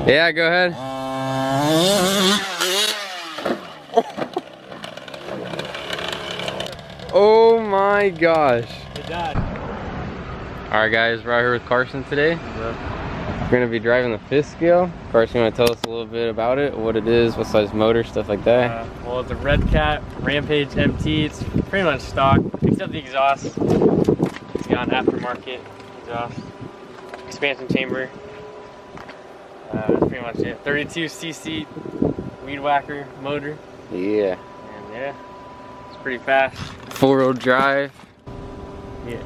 Yeah, go ahead. Oh my gosh. Good job. Alright guys, we're out here with Carson today. We're gonna be driving the fifth scale. Carson, you wanna tell us a little bit about it? What it is, what size motor, stuff like that? Well, it's a Red Cat Rampage MT. It's pretty much stock, except the exhaust. It's got an aftermarket exhaust. Expansion chamber. That's pretty much it. 32cc weed whacker motor. Yeah. And yeah, it's pretty fast. 4-wheel drive. Yeah.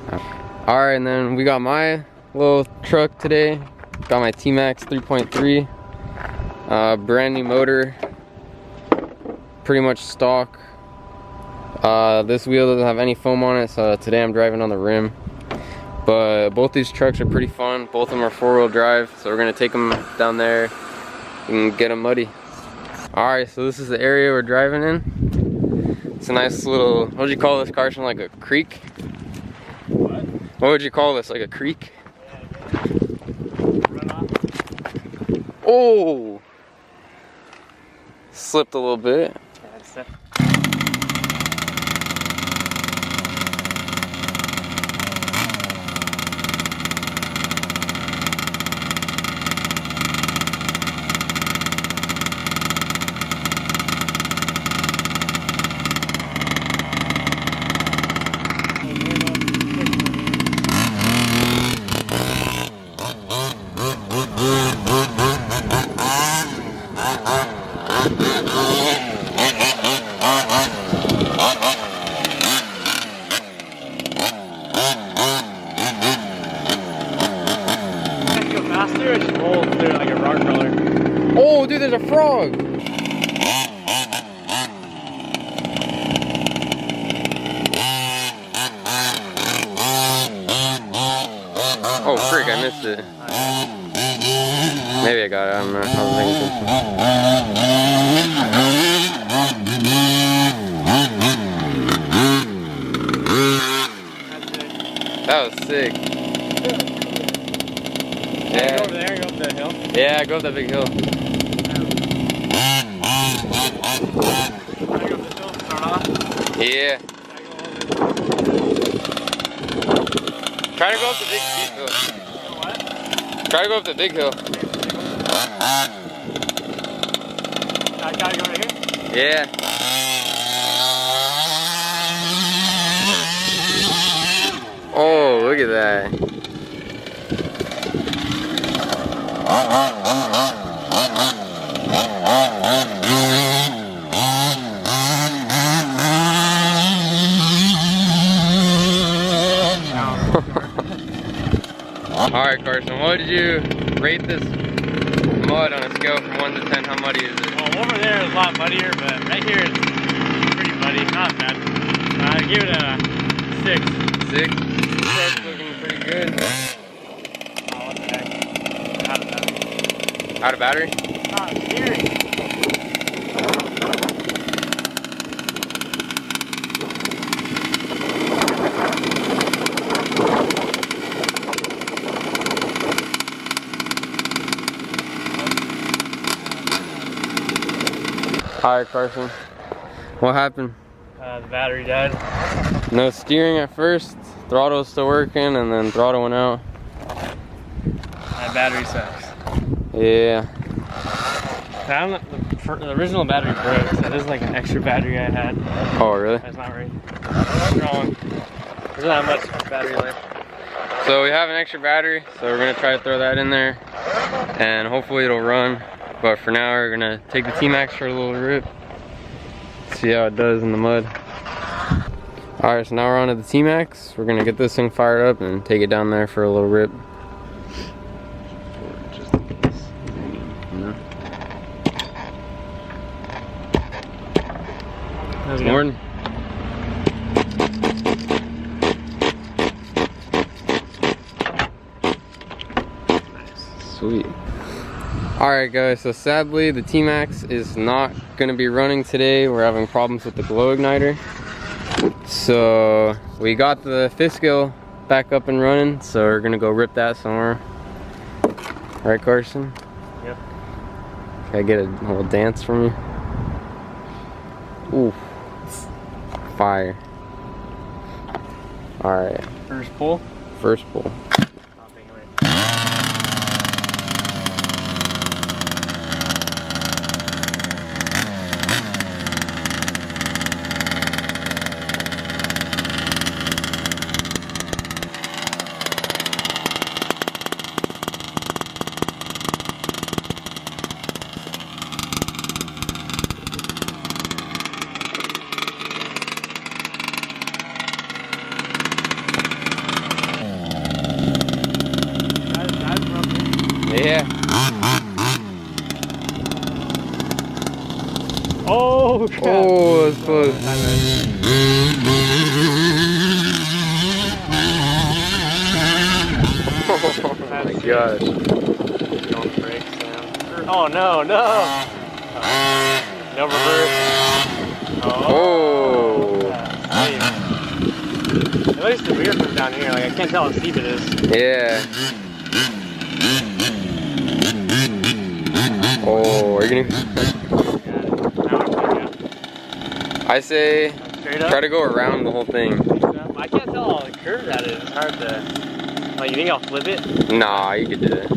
Alright, and then we got my little truck today. Got my T-Max 3.3. Brand new motor. Pretty much stock. This wheel doesn't have any foam on it, so today I'm driving on the rim. But both these trucks are pretty fun. Both of them are 4-wheel drive, so we're gonna take them down there and get them muddy. Alright, so this is the area we're driving in. It's a nice little, what would you call this, Carson? Like a creek? What? What would you call this? Like a creek? Runoff. Oh! Slipped a little bit. Yeah, Oh, dude, there's a frog! Oh, frick, I missed it. Maybe I got it, I don't know. I was thinking. That was sick. Yeah. Go over there, go up that hill. Yeah, go up that big hill. Can I go up this hill? Start off? Yeah. Try to go up the big steep hill. What? Try to go up the big hill. I gotta go right here? Yeah. Oh, look at that. Alright, Carson, what did you rate this mud on a scale from 1 to 10? How muddy is it? Well, over there is a lot muddier, but right here it's pretty muddy. Not bad. I give it a 6. 6? That's looking pretty good. Oh, what the heck? Out of battery. Out of battery? Not steering. Alright, Carson. What happened? The battery died. No steering at first, throttle was still working, and then throttle went out. That battery sucks. Yeah. The original battery broke, so this is like an extra battery I had. Oh, really? That's not very strong. There's not much battery life. So we have an extra battery, so we're gonna try to throw that in there, and hopefully it'll run. But for now, we're gonna take the T-Max for a little rip. See how it does in the mud. Alright, so now we're on to the T-Max. We're gonna get this thing fired up and take it down there for a little rip. How's it Morning. Sweet. Alright guys, so sadly the T-Max is not going to be running today. We're having problems with the glow igniter. So we got the fifth scale back up and running, so we're going to go rip that somewhere. Right, Carson? Yep. Can I get a little dance from you? Ooh. Fire. Alright. First pull. First pull. Yeah. Oh, crap. Oh, that's close. Oh my gosh. Don't break, Sam. Oh no, no! No reverse. Oh. At least the rear from down here, like I can't tell how steep it is. Yeah. Oh, are you gonna? I say try to go around the whole thing. I can't tell how the curve that is. It's hard to. Like, you think I'll flip it? Nah, you could do it.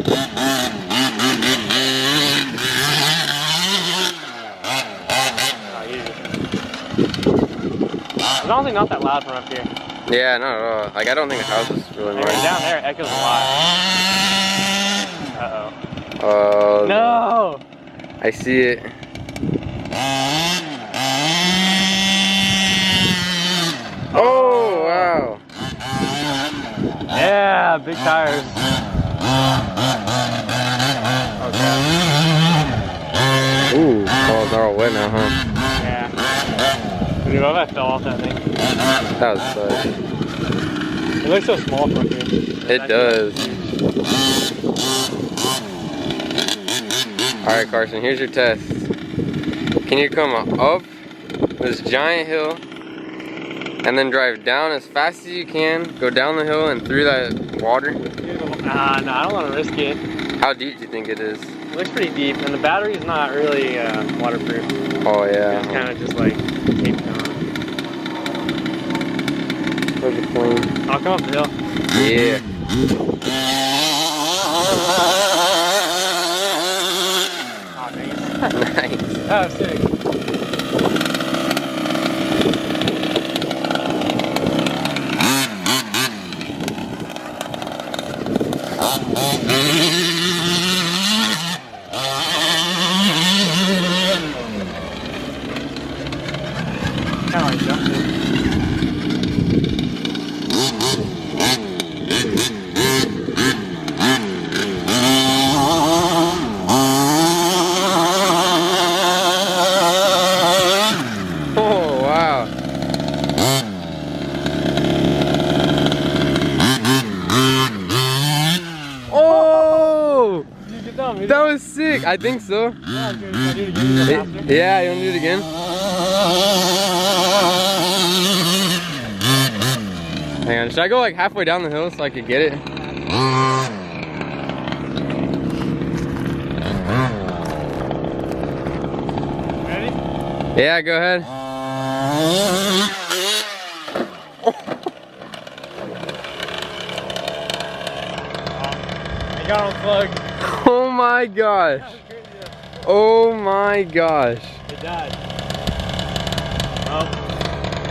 It's honestly not that loud from up here. Yeah, not at all. Like, I don't think the house is really Anyway, noisy. down there it echoes a lot. Uh-oh. Oh. No! I see it. Oh, wow. Yeah, big tires. Okay. Ooh, oh, they're all wet now, huh? Yeah. Dude, I fell off that thing. That was such. It looks so small from here. It does. Alright, Carson, here's your test. Can you come up this giant hill and then drive down as fast as you can, go down the hill and through that water? No, I don't want to risk it. How deep do you think it is? It looks pretty deep, and the battery's not really waterproof. Oh, yeah. It's kind of just like taped on. Where's the plane? I'll come up the hill. Yeah. Oh, dang it. Nice. That was sick. Kind of like jumping. Oh, wow. Oh! You get down, That was sick. I think so. Yeah, good. Can I do it again? Yeah, you want to do it again? Hang on, should I go like halfway down the hill so I could get it? Ready? Yeah, go ahead. I got unplugged. Oh my gosh. Oh my gosh. It died. Oh.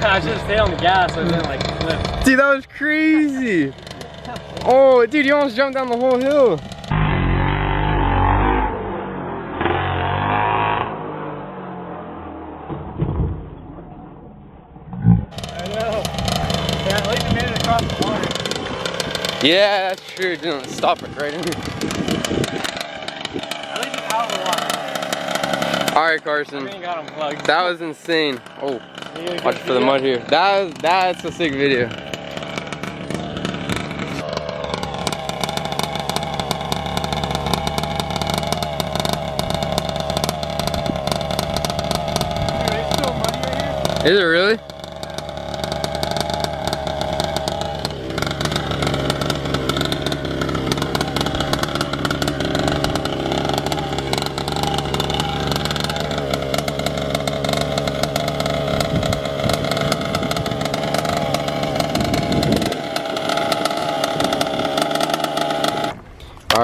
I should have stayed on the gas so it didn't like flip. Dude, that was crazy. Oh, dude, you almost jumped down the whole hill. I know. Yeah, at least we made it across the water. Yeah, that's true. Didn't stop it right in here. At least it's out of the water. Alright, I Carson. mean, got unplugged. That was insane. Oh, watch for the mud here. That's a sick video. It's still muddy right here. Is it really?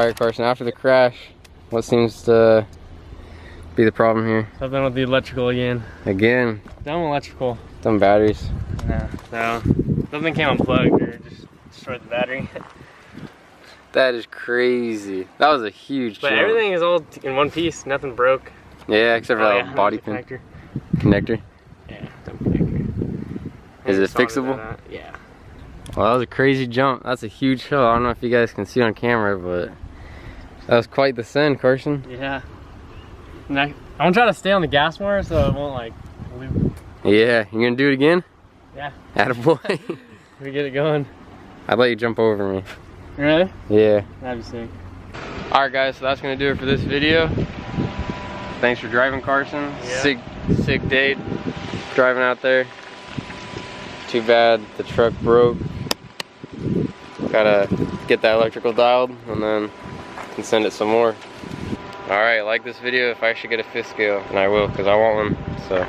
Alright, Carson, after the crash, what seems to be the problem here? Something with the electrical again. Again? Dumb electrical. Dumb batteries. Yeah, so something came unplugged or just destroyed the battery. That is crazy. That was a huge But jump. everything is all in one piece, nothing broke. Yeah, except for that body pin. Connector. Yeah, dumb connector. Is it fixable? Yeah. Well, that was a crazy jump. That's a huge hill. I don't know if you guys can see on camera, but that was quite the send, Carson. Yeah. I'm gonna try to stay on the gas more so it won't like loop. Yeah, you gonna do it again? Yeah. Attaboy. We get it going. I'd let you jump over me. Really? Yeah. That'd be sick. Alright guys, so that's gonna do it for this video. Thanks for driving, Carson. Yeah. Sick day driving out there. Too bad the truck broke. Gotta get that electrical dialed and then can send it some more. Alright, like this video if I should get a fifth scale, and I will because I want one. So